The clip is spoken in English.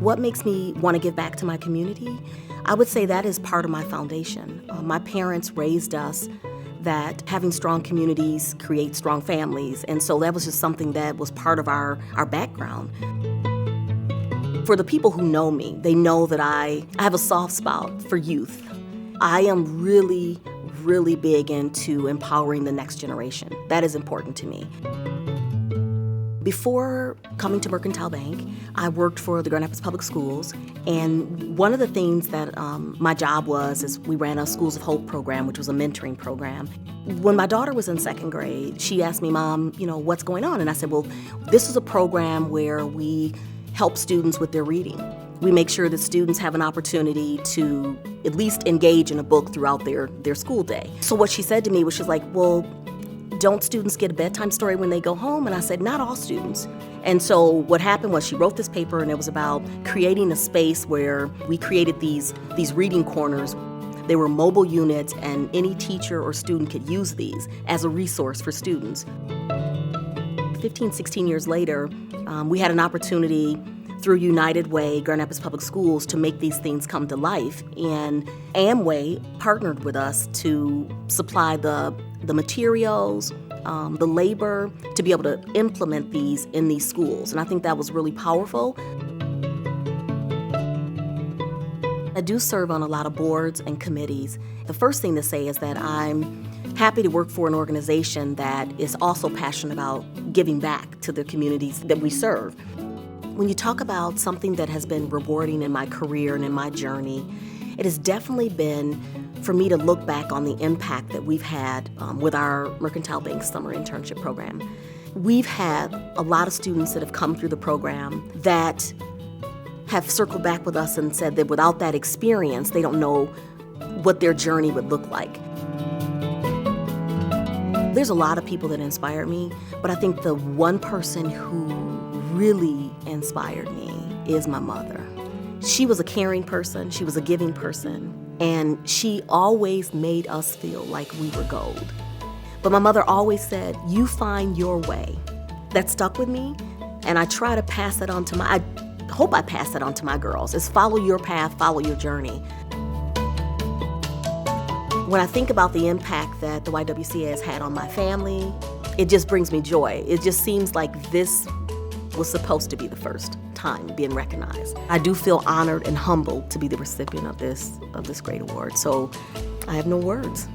What makes me want to give back to my community? I would say that is part of my foundation. My parents raised us that having strong communities create strong families, and so that was just something that was part of our background. For the people who know me, they know that I have a soft spot for youth. I am really, really big into empowering the next generation. That is important to me. Before coming to Mercantile Bank, I worked for the Grand Rapids Public Schools, and one of the things that my job was is we ran a Schools of Hope program, which was a mentoring program. When my daughter was in second grade, she asked me, "Mom, what's going on?" And I said, "Well, this is a program where we help students with their reading. We make sure that students have an opportunity to at least engage in a book throughout their school day." So what she said to me was, she's like, "Well, don't students get a bedtime story when they go home?" And I said, "Not all students." And so what happened was she wrote this paper, and it was about creating a space where we created these reading corners. They were mobile units, and any teacher or student could use these as a resource for students. 15, 16 years later, we had an opportunity through United Way, Grand Rapids Public Schools, to make these things come to life. And Amway partnered with us to supply the materials, the labor, to be able to implement these in these schools. And I think that was really powerful. I do serve on a lot of boards and committees. The first thing to say is that I'm happy to work for an organization that is also passionate about giving back to the communities that we serve. When you talk about something that has been rewarding in my career and in my journey, it has definitely been for me to look back on the impact that we've had with our Mercantile Bank Summer Internship Program. We've had a lot of students that have come through the program that have circled back with us and said that without that experience, they don't know what their journey would look like. There's a lot of people that inspire me, but I think the one person who really inspired me is my mother. She was a caring person, she was a giving person, and she always made us feel like we were gold. But my mother always said, "You find your way." That stuck with me, and I try to pass that on to I hope I pass that on to my girls, is follow your path, follow your journey. When I think about the impact that the YWCA has had on my family, it just brings me joy. It just seems like this was supposed to be the first time being recognized. I do feel honored and humbled to be the recipient of this great award, so I have no words.